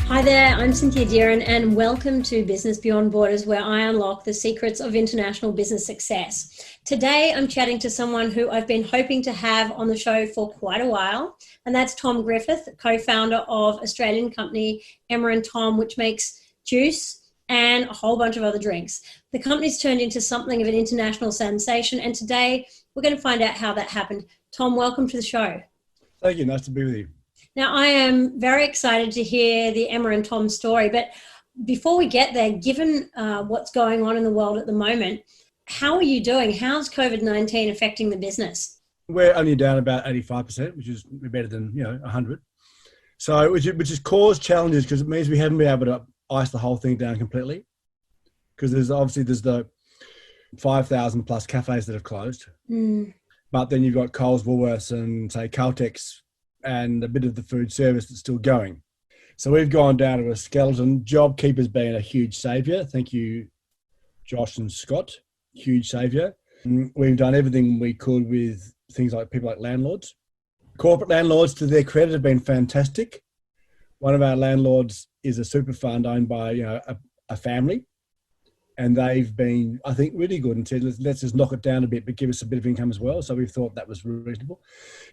Hi there, I'm Cynthia Deeren and welcome to Business Beyond Borders, where I unlock the secrets of international business success. Today, I'm chatting to someone who I've been hoping to have on the show for quite a while, and that's Tom Griffith, co-founder of Australian company Emma & Tom, which makes juice and a whole bunch of other drinks. The company's turned into something of an international sensation, and today we're going to find out how that happened. Tom, welcome to the show. Thank you. Nice to be with you. Now, I am very excited to hear the Emma and Tom story, but before we get there, given what's going on in the world at the moment, how are you doing? How's COVID-19 affecting the business? We're only down about 85%, which is better than 100. So, which has caused challenges because it means we haven't been able to ice the whole thing down completely. Because there's the 5,000 plus cafes that have closed, but then you've got Coles, Woolworths, and say Caltex, and a bit of the food service that's still going. So we've gone down to a skeleton. JobKeeper's been a huge saviour. Thank you, Josh and Scott. Huge saviour. We've done everything we could with things like people like landlords. Corporate landlords, to their credit, have been fantastic. One of our landlords is a super fund owned by a family. And they've been, I think, really good and said, let's just knock it down a bit, but give us a bit of income as well. So we thought that was reasonable.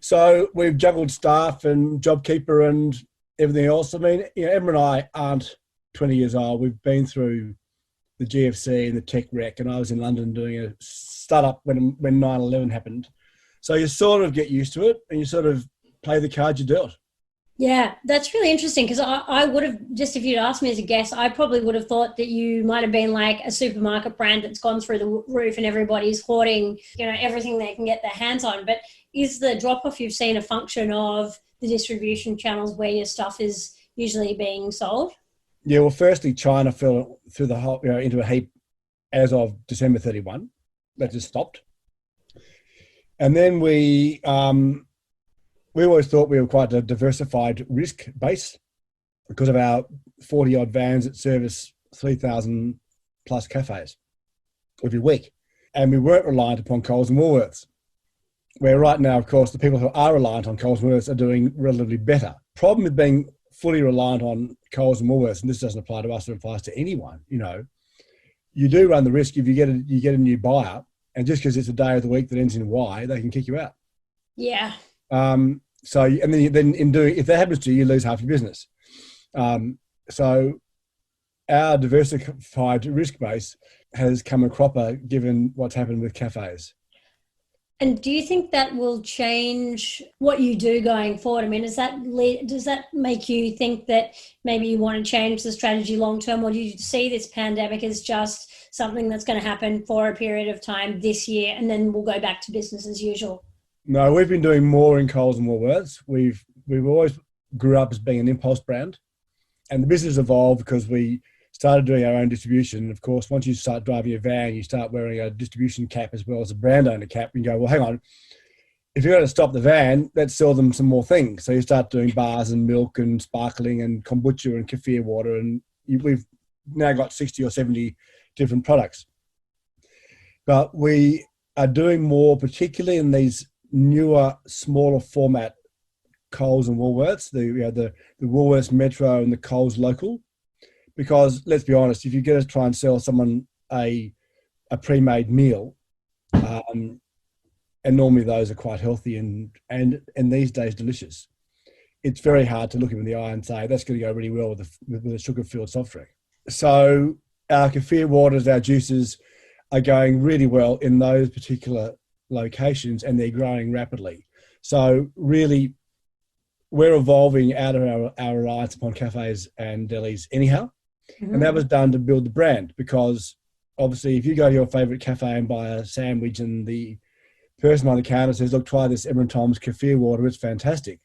So we've juggled staff and JobKeeper and everything else. I mean, Emma and I aren't 20 years old. We've been through the GFC and the tech wreck, and I was in London doing a startup when 9/11 happened. So you sort of get used to it and you sort of play the cards you're dealt. Yeah, that's really interesting because I would have, just if you'd asked me as a guest, I probably would have thought that you might have been like a supermarket brand that's gone through the roof and everybody's hoarding, everything they can get their hands on. But is the drop-off you've seen a function of the distribution channels where your stuff is usually being sold? Yeah, well, firstly, China fell through the whole, into a heap as of December 31. That just stopped. And then we always thought we were quite a diversified risk base because of our 40 odd vans that service 3,000 plus cafes every week. And we weren't reliant upon Coles and Woolworths, where right now, of course, the people who are reliant on Coles and Woolworths are doing relatively better. Problem with being fully reliant on Coles and Woolworths, and this doesn't apply to us, it applies to anyone, you do run the risk if you get a new buyer, and just because it's a day of the week that ends in Y, they can kick you out. Yeah. So, and then if that happens to you, you lose half your business. So our diversified risk base has come a cropper given what's happened with cafes. And do you think that will change what you do going forward? I mean, does that make you think that maybe you want to change the strategy long term, or do you see this pandemic as just something that's going to happen for a period of time this year and then we'll go back to business as usual? No, we've been doing more in Coles and Woolworths. We've always grew up as being an impulse brand, and the business evolved because we started doing our own distribution. Of course, once you start driving a van, you start wearing a distribution cap as well as a brand owner cap, and you go, well, hang on, if you're going to stop the van, let's sell them some more things. So you start doing bars and milk and sparkling and kombucha and kefir water, and we've now got 60 or 70 different products. But we are doing more, particularly in these newer, smaller format Coles and Woolworths, the Woolworths Metro and the Coles Local, because let's be honest, if you're going to try and sell someone a pre-made meal, and normally those are quite healthy and these days delicious, it's very hard to look them in the eye and say that's going to go really well with a sugar-filled soft drink. So our kefir waters, our juices are going really well in those particular locations, and they're growing rapidly. So really, we're evolving out of our reliance upon cafes and delis anyhow. Mm-hmm. And that was done to build the brand, because obviously if you go to your favorite cafe and buy a sandwich and the person on the counter says, look, try this Emma & Tom's kefir water, it's fantastic.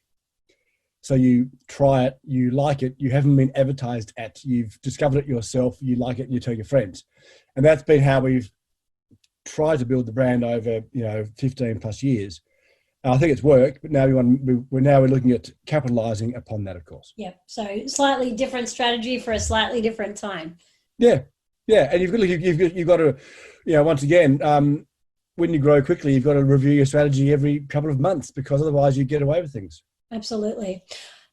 So you try it, you like it, you haven't been advertised at, you've discovered it yourself, you like it, and you tell your friends. And that's been how we've tried to build the brand over 15 plus years. And I think it's worked, but now we're looking at capitalizing upon that, of course. Yeah. So slightly different strategy for a slightly different time. Yeah. And you've got to, once again, when you grow quickly, you've got to review your strategy every couple of months, because otherwise you get away with things. Absolutely.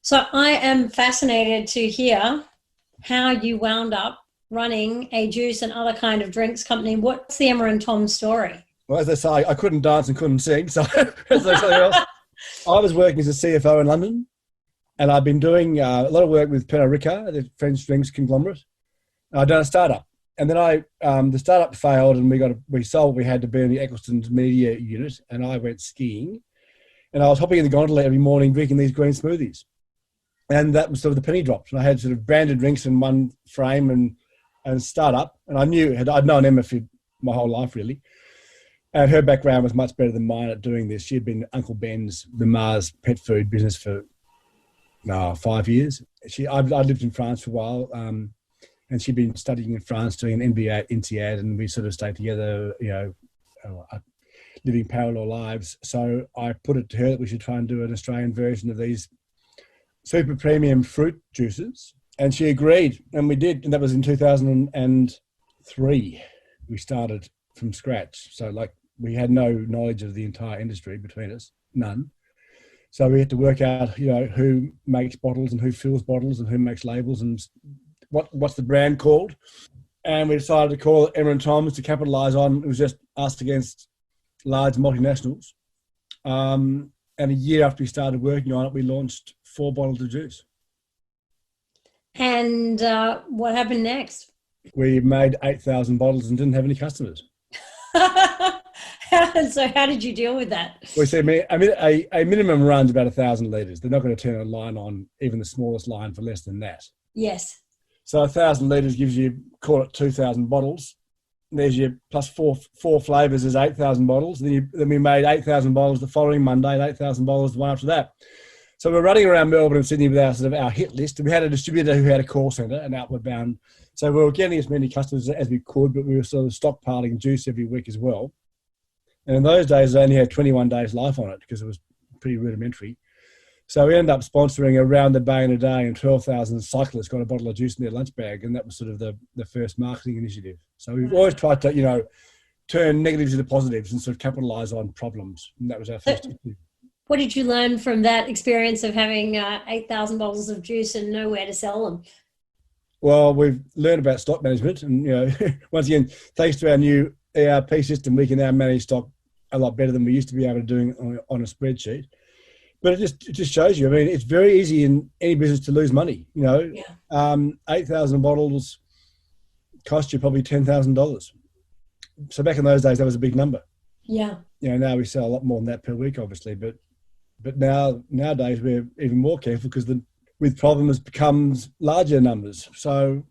So I am fascinated to hear how you wound up running a juice and other kind of drinks company. What's the Emma and Tom story? Well, as I say, I couldn't dance and couldn't sing, so as something else. I was working as a CFO in London, and I've been doing a lot of work with Pernod Ricard, the French drinks conglomerate. I'd done a startup, and then the startup failed, and we sold what we had to be in the Eccleston's media unit, and I went skiing, and I was hopping in the gondola every morning drinking these green smoothies, and that was sort of the penny dropped. And I had sort of branded drinks in one frame and startup, and I'd known Emma for my whole life really. And her background was much better than mine at doing this. She had been Uncle Ben's, the Mars pet food business for 5 years. I lived in France for a while, and she'd been studying in France, doing an MBA at INSEAD, and we sort of stayed together, living parallel lives. So I put it to her that we should try and do an Australian version of these super premium fruit juices, and she agreed, and we did. And that was in 2003. We started from scratch. So we had no knowledge of the entire industry between us, none. So we had to work out, who makes bottles and who fills bottles and who makes labels and what's the brand called. And we decided to call it Emma and Tom's to capitalise on. It was just us against large multinationals. And a year after we started working on it, we launched 4 bottles of juice. And what happened next? We made 8,000 bottles and didn't have any customers. So how did you deal with that? We say a minimum run's about 1,000 litres. They're not going to turn a line on, even the smallest line, for less than that. Yes. So 1,000 litres gives you, call it 2,000 bottles. There's your plus four flavours is 8,000 bottles. Then we made 8,000 bottles the following Monday and 8,000 bottles the one after that. So we're running around Melbourne and Sydney with our hit list. We had a distributor who had a call centre and outward bound. So we were getting as many customers as we could, but we were sort of stockpiling juice every week as well. And in those days, they only had 21 days life on it because it was pretty rudimentary. So we ended up sponsoring around the Bay in a day, and 12,000 cyclists got a bottle of juice in their lunch bag. And that was sort of the first marketing initiative. So we've always tried to, turn negatives into positives and sort of capitalise on problems. And that was our first initiative. What did you learn from that experience of having 8,000 bottles of juice and nowhere to sell them? Well, we've learned about stock management, and once again, thanks to our new ERP system, we can now manage stock a lot better than we used to be able to do on a spreadsheet. But it just shows you. I mean, it's very easy in any business to lose money. 8,000 bottles cost you probably $10,000. So back in those days, that was a big number. Yeah. Now we sell a lot more than that per week, obviously, but nowadays we're even more careful because with problems becomes larger numbers. So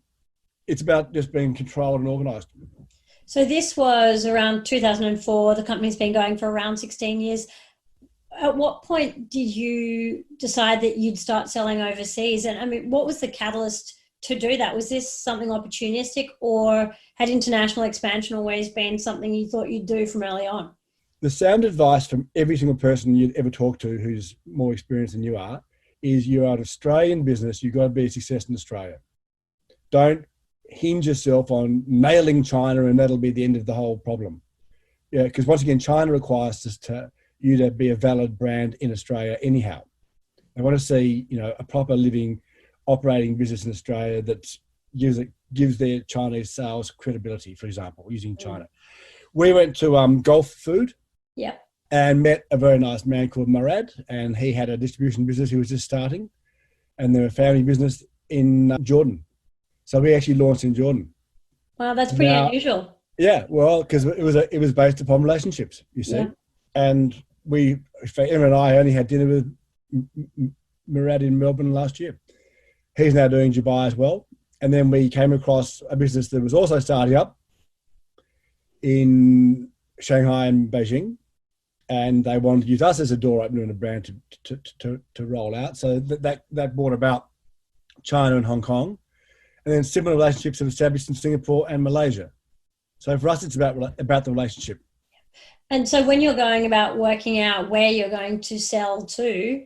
it's about just being controlled and organised. So this was around 2004. The company's been going for around 16 years. At what point did you decide that you'd start selling overseas? And I mean, what was the catalyst to do that? Was this something opportunistic, or had international expansion always been something you thought you'd do from early on? The sound advice from every single person you'd ever talk to who's more experienced than you are is you're an Australian business, you've got to be a success in Australia. Don't hinge yourself on nailing China and that'll be the end of the whole problem. Yeah, because once again, China requires you to be a valid brand in Australia anyhow. They want to see, a proper living, operating business in Australia that gives their Chinese sales credibility, for example, using China. We went to Gulf Food. Yeah. And met a very nice man called Murad, and he had a distribution business he was just starting, and they're a family business in Jordan. So we actually launched in Jordan. Wow, that's pretty unusual. Yeah, well, because it was based upon relationships, you see. Yeah. And Emma and I only had dinner with Murad in Melbourne last year. He's now doing Dubai as well. And then we came across a business that was also starting up in Shanghai and Beijing. And they wanted to use us as a door opener and a brand to roll out. So that brought about China and Hong Kong. And then similar relationships have established in Singapore and Malaysia. So for us, it's about the relationship. And so when you're going about working out where you're going to sell to,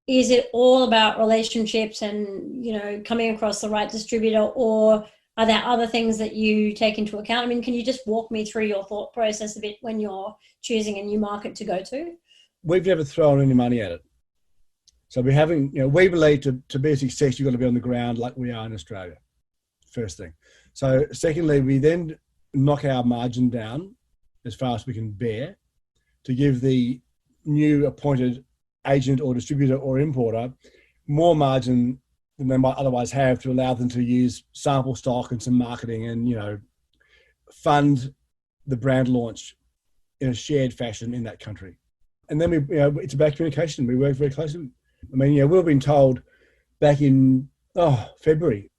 is it all about relationships and, coming across the right distributor, or are there other things that you take into account? I mean, can you just walk me through your thought process a bit when you're choosing a new market to go to? We've never thrown any money at it. So we believe to be a success, you've got to be on the ground like we are in Australia, first thing. So secondly, we then knock our margin down as far as we can bear to give the new appointed agent or distributor or importer more margin than they might otherwise have, to allow them to use sample stock and some marketing and, fund the brand launch in a shared fashion in that country. And then it's about communication. We work very closely. I mean, we've been told back in February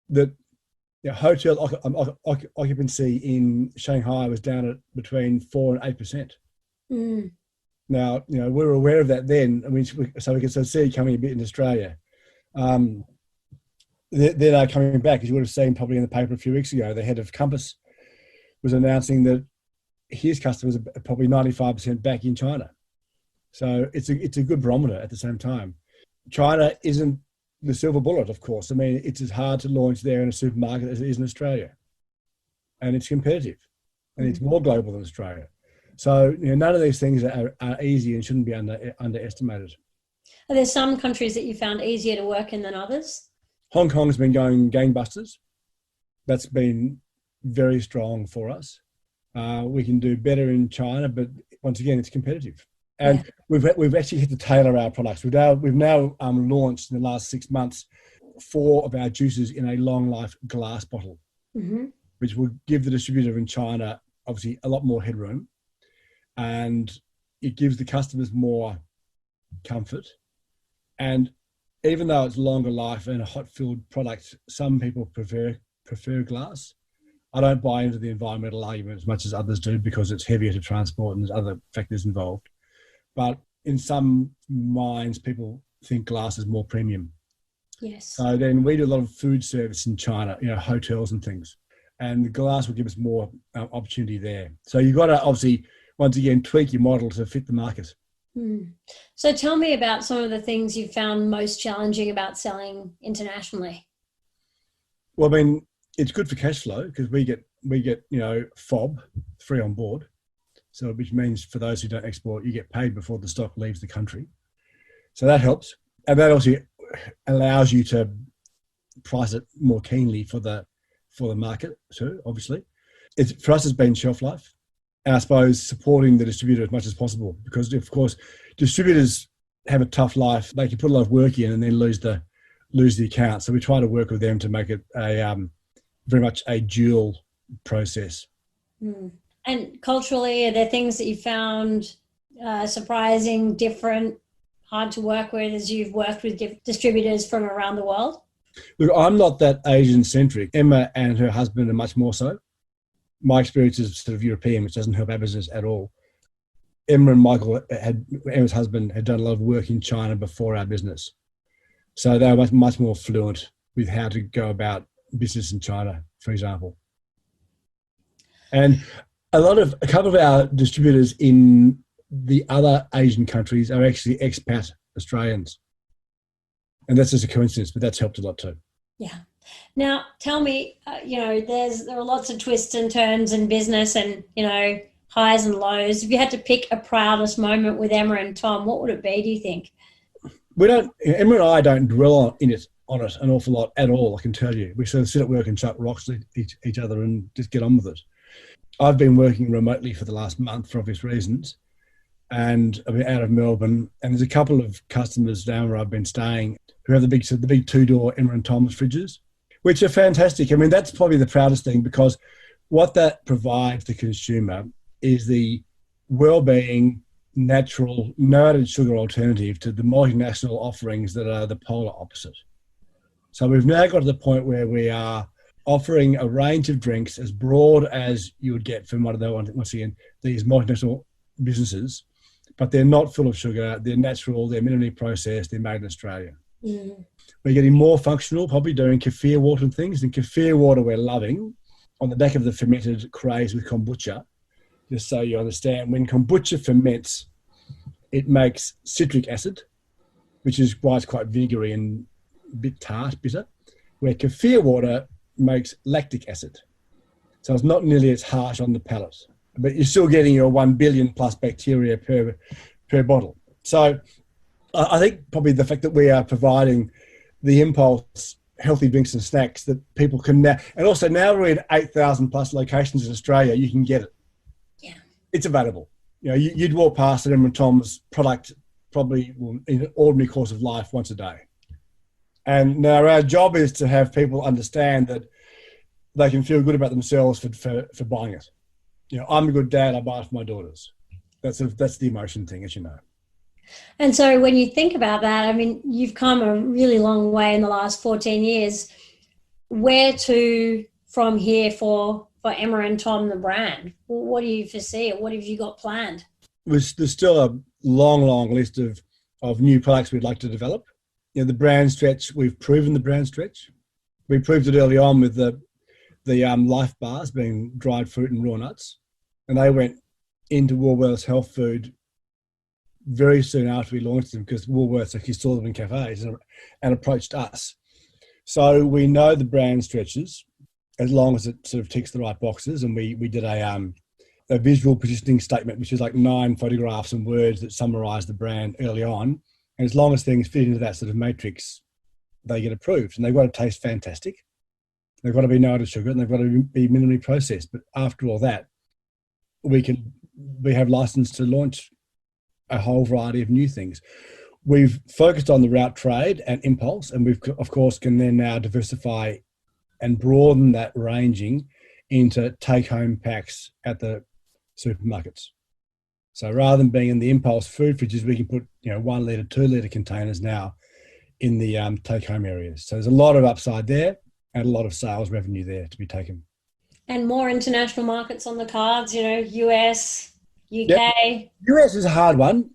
that hotel occupancy in Shanghai was down at between 4% and 8%. Mm. Now, we were aware of that then. I mean, so we could sort of see it coming a bit in Australia. They're coming back, as you would have seen probably in the paper a few weeks ago. The head of Compass was announcing that his customers are probably 95% back in China. So it's a good barometer at the same time. China isn't the silver bullet, of course. I mean, it's as hard to launch there in a supermarket as it is in Australia. And it's competitive. And it's more global than Australia. So none of these things are easy and shouldn't be underestimated. Are there some countries that you found easier to work in than others? Hong Kong's been going gangbusters. That's been very strong for us. We can do better in China, but once again, it's competitive. And we've actually had to tailor our products. We've now launched in the last 6 months 4 of our juices in a long life glass bottle, which will give the distributor in China obviously a lot more headroom, and it gives the customers more comfort. And even though it's longer life and a hot filled product, some people prefer glass. I don't buy into the environmental argument as much as others do, because it's heavier to transport and there's other factors involved. But in some minds, people think glass is more premium. Yes. So then we do a lot of food service in China, hotels and things. And the glass will give us more opportunity there. So you've got to obviously, once again, tweak your model to fit the market. So tell me about some of the things you found most challenging about selling internationally. Well, I mean, it's good for cash flow because we get FOB, free on board. So which means for those who don't export, you get paid before the stock leaves the country. So that helps. And that also allows you to price it more keenly for the market too, obviously. For us, it's been shelf life. And I suppose supporting the distributor as much as possible, because of course distributors have a tough life. They can put a lot of work in and then lose the account. So we try to work with them to make it very much a dual process. And culturally, are there things that you found surprising, different, hard to work with as you've worked with distributors from around the world? Look, I'm not that Asian centric. Emma and her husband are much more so. My experience is sort of European, which doesn't help our business at all. Emma and Michael, Emma's husband, had done a lot of work in China before our business. So they were much more fluent with how to go about business in China, for example. And a couple of our distributors in the other Asian countries are actually expat Australians. And that's just a coincidence, but that's helped a lot too. Yeah. Now, tell me, there are lots of twists and turns in business and, highs and lows. If you had to pick a proudest moment with Emma and Tom, what would it be, do you think? Emma and I don't dwell on it an awful lot at all, I can tell you. We sort of sit at work and chuck rocks at each other and just get on with it. I've been working remotely for the last month for obvious reasons, and I've been out of Melbourne, and there's a couple of customers down where I've been staying who have the big 2-door Emma and Tom's fridges, which are fantastic. I mean, that's probably the proudest thing, because what that provides the consumer is the well-being, natural, no added sugar alternative to the multinational offerings that are the polar opposite. So we've now got to the point where we are offering a range of drinks as broad as you would get from once again, these multinational businesses, but they're not full of sugar, they're natural, they're minimally processed, they're made in Australia. We're getting more functional, probably doing kefir water and things. And kefir water we're loving on the back of the fermented craze with kombucha. Just so you understand, when kombucha ferments, it makes citric acid, which is why it's quite vinegary and a bit tart, bitter, where kefir water makes lactic acid. So it's not nearly as harsh on the palate, but you're still getting your 1 billion plus bacteria per bottle. So I think probably the fact that we are providing the impulse healthy drinks and snacks that people can now, and also now we're in 8,000 plus locations in Australia, you can get it. Yeah. It's available. You'd walk past an Emma and Tom's product probably in an ordinary course of life once a day. And now our job is to have people understand that they can feel good about themselves for buying it. I'm a good dad, I buy it for my daughters. That's the emotion thing, as you know. And so when you think about that, I mean, you've come a really long way in the last 14 years. Where to from here for Emma and Tom, the brand? What do you foresee? What have you got planned? There's still a long list of new products we'd like to develop. The brand stretch, we've proven the brand stretch. We proved it early on with the Life bars being dried fruit and raw nuts. And they went into Woolworths health food very soon after we launched them, because Woolworths actually saw them in cafes and approached us. So we know the brand stretches as long as it sort of ticks the right boxes. And we did a visual positioning statement, which is like 9 photographs and words that summarize the brand early on. And as long as things fit into that sort of matrix, they get approved. And they've got to taste fantastic. They've got to be no added sugar, and they've got to be minimally processed. But after all that, we have license to launch a whole variety of new things. We've focused on the route trade and impulse, and we've, of course, can then now diversify and broaden that ranging into take-home packs at the supermarkets. So rather than being in the impulse food fridges, we can put 1 litre, 2 litre containers now in the take-home areas. So there's a lot of upside there and a lot of sales revenue there to be taken. And more international markets on the cards, US, UK. Yep. US is a hard one.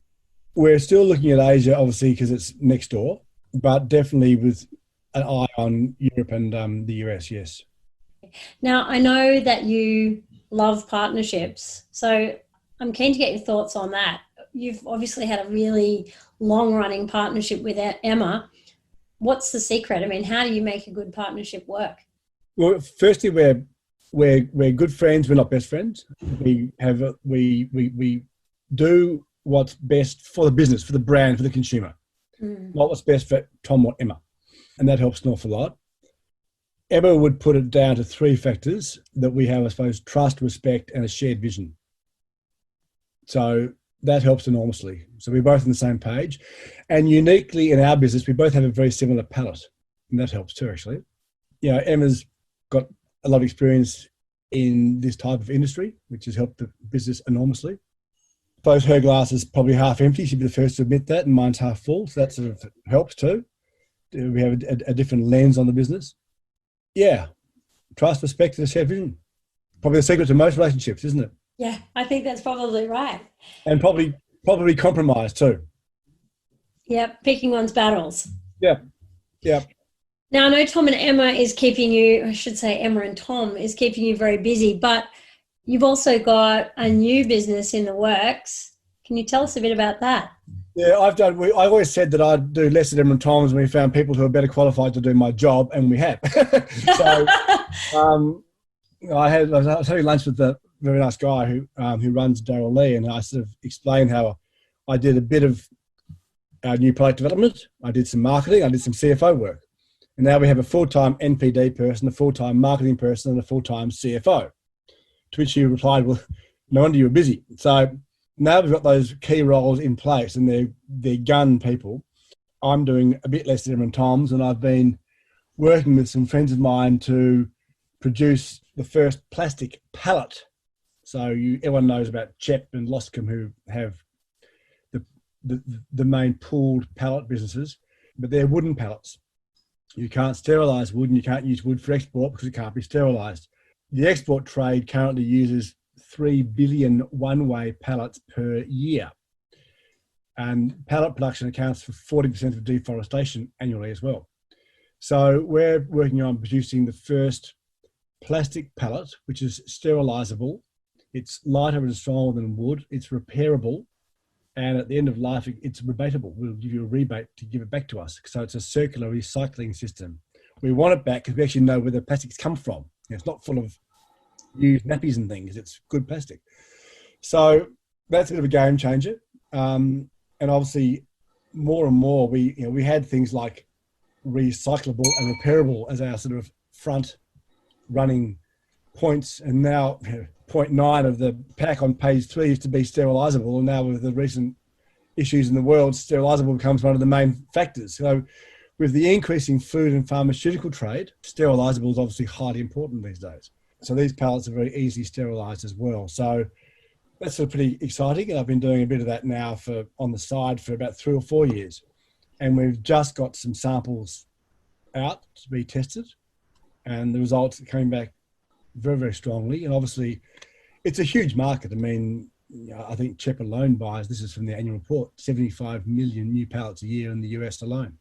We're still looking at Asia, obviously, because it's next door, but definitely with an eye on Europe and the US, yes. Now, I know that you love partnerships, so I'm keen to get your thoughts on that. You've obviously had a really long-running partnership with Emma. What's the secret? I mean, how do you make a good partnership work? Well, firstly, we're good friends. We're not best friends. We do what's best for the business, for the brand, for the consumer. Not what's best for Tom or Emma, and that helps an awful lot. Emma would put it down to 3 factors that we have, I suppose: trust, respect, and a shared vision. So that helps enormously. So we're both on the same page, and uniquely in our business, we both have a very similar palate, and that helps too, actually. Emma's got a lot of experience in this type of industry, which has helped the business enormously. I suppose her glass is probably half empty. She'd be the first to admit that, and mine's half full. So that sort of helps too. We have a different lens on the business. Yeah, trust, respect, and a shared vision. Probably the secret to most relationships, isn't it? Yeah, I think that's probably right. And probably compromise too. Yep, picking one's battles. Yeah. Now, I know Tom and Emma is keeping you, I should say Emma and Tom is keeping you very busy, but you've also got a new business in the works. Can you tell us a bit about that? Yeah, I always said that I'd do less at Emma and Tom's, and we found people who are better qualified to do my job, and we have. So I was having lunch with a very nice guy who runs Darryl Lee, and I sort of explained how I did a bit of new product development, I did some marketing, I did some CFO work. And now we have a full-time NPD person, a full-time marketing person, and a full-time CFO. To which he replied, well, no wonder you were busy. So now we've got those key roles in place, and they're gun people. I'm doing a bit less at Emma and Tom's, and I've been working with some friends of mine to produce the first plastic pallet. So everyone knows about CHEP and Loscom, who have the main pooled pallet businesses, but they're wooden pallets. You can't sterilise wood, and you can't use wood for export because it can't be sterilised. The export trade currently uses 3 billion one-way pallets per year. And pallet production accounts for 40% of deforestation annually as well. So we're working on producing the first plastic pallet, which is sterilisable. It's lighter and stronger than wood. It's repairable. And at the end of life, it's rebatable. We'll give you a rebate to give it back to us. So it's a circular recycling system. We want it back because we actually know where the plastics come from. It's not full of used nappies and things. It's good plastic. So that's a bit of a game changer. And obviously more and more, we had things like recyclable and repairable as our sort of front running points, and now point 9 of the pack on page 3 used to be sterilisable, and now with the recent issues in the world, sterilisable becomes one of the main factors. So with the increasing food and pharmaceutical trade, sterilisable is obviously highly important these days. So these pallets are very easily sterilised as well. So that's sort of pretty exciting, and I've been doing a bit of that now on the side for about 3 or 4 years. And we've just got some samples out to be tested, and the results are coming back very, very strongly. And obviously, it's a huge market. I mean, I think CHEP alone buys, this is from the annual report, 75 million new pallets a year in the US alone.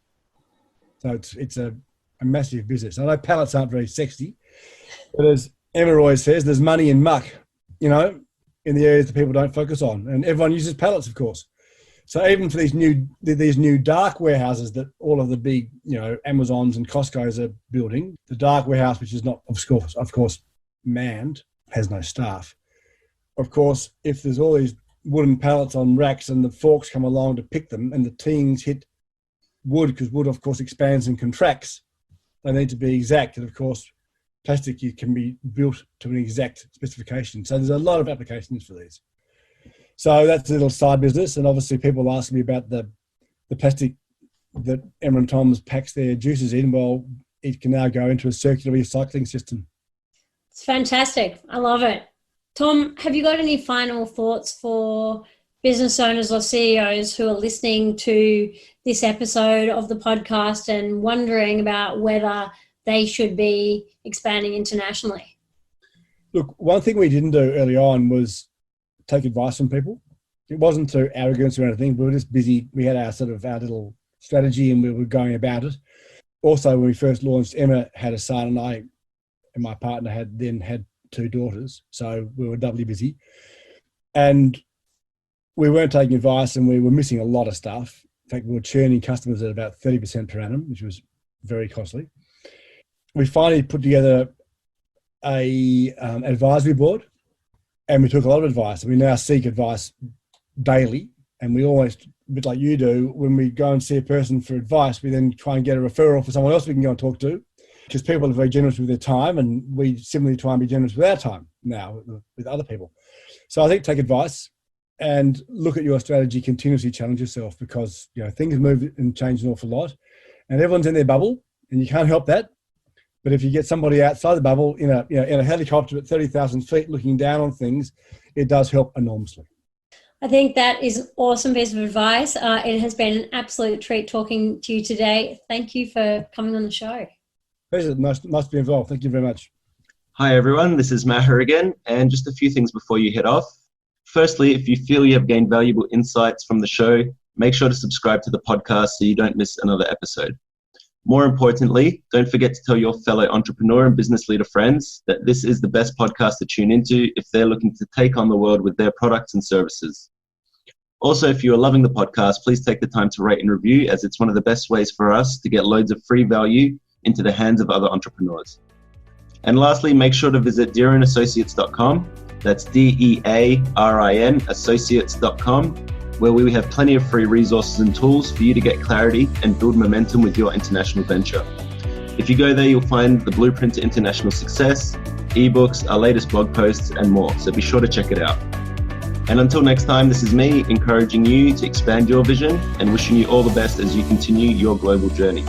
So it's a massive business. I know pallets aren't very sexy, but as Emma always says, there's money in muck, in the areas that people don't focus on. And everyone uses pallets, of course. So even for these new dark warehouses that all of the big, Amazons and Costco's are building, the dark warehouse, which is not, of course, manned, has no staff. Of course, if there's all these wooden pallets on racks and the forks come along to pick them and the tings hit wood, because wood, of course, expands and contracts, they need to be exact. And, of course, plastic can be built to an exact specification. So there's a lot of applications for these. So that's a little side business. And obviously people ask me about the plastic that Emma and Tom's packs their juices in. Well, it can now go into a circular recycling system. It's fantastic. I love it. Tom, have you got any final thoughts for business owners or CEOs who are listening to this episode of the podcast and wondering about whether they should be expanding internationally? Look, one thing we didn't do early on was take advice from people. It wasn't through arrogance or anything. We were just busy. We had our little strategy and we were going about it. Also, when we first launched, Emma had a son and I and my partner had 2 daughters. So we were doubly busy. And we weren't taking advice and we were missing a lot of stuff. In fact, we were churning customers at about 30% per annum, which was very costly. We finally put together a advisory board, and we took a lot of advice. We now seek advice daily, and we always, a bit like you do, when we go and see a person for advice, we then try and get a referral for someone else we can go and talk to, because people are very generous with their time, and we similarly try and be generous with our time now with other people. So I think take advice and look at your strategy, continuously challenge yourself, because things move and change an awful lot, and everyone's in their bubble, and you can't help that. But if you get somebody outside the bubble in a helicopter at 30,000 feet looking down on things, it does help enormously. I think that is an awesome piece of advice. It has been an absolute treat talking to you today. Thank you for coming on the show. Pleasure. Must be involved. Thank you very much. Hi, everyone. This is Maher again. And just a few things before you head off. Firstly, if you feel you have gained valuable insights from the show, make sure to subscribe to the podcast so you don't miss another episode. More importantly, don't forget to tell your fellow entrepreneur and business leader friends that this is the best podcast to tune into if they're looking to take on the world with their products and services. Also, if you are loving the podcast, please take the time to rate and review, as it's one of the best ways for us to get loads of free value into the hands of other entrepreneurs. And lastly, make sure to visit dearinassociates.com. That's DEARIN associates.com, where we have plenty of free resources and tools for you to get clarity and build momentum with your international venture. If you go there, you'll find the blueprint to international success, ebooks, our latest blog posts, and more. So be sure to check it out. And until next time, this is me encouraging you to expand your vision and wishing you all the best as you continue your global journey.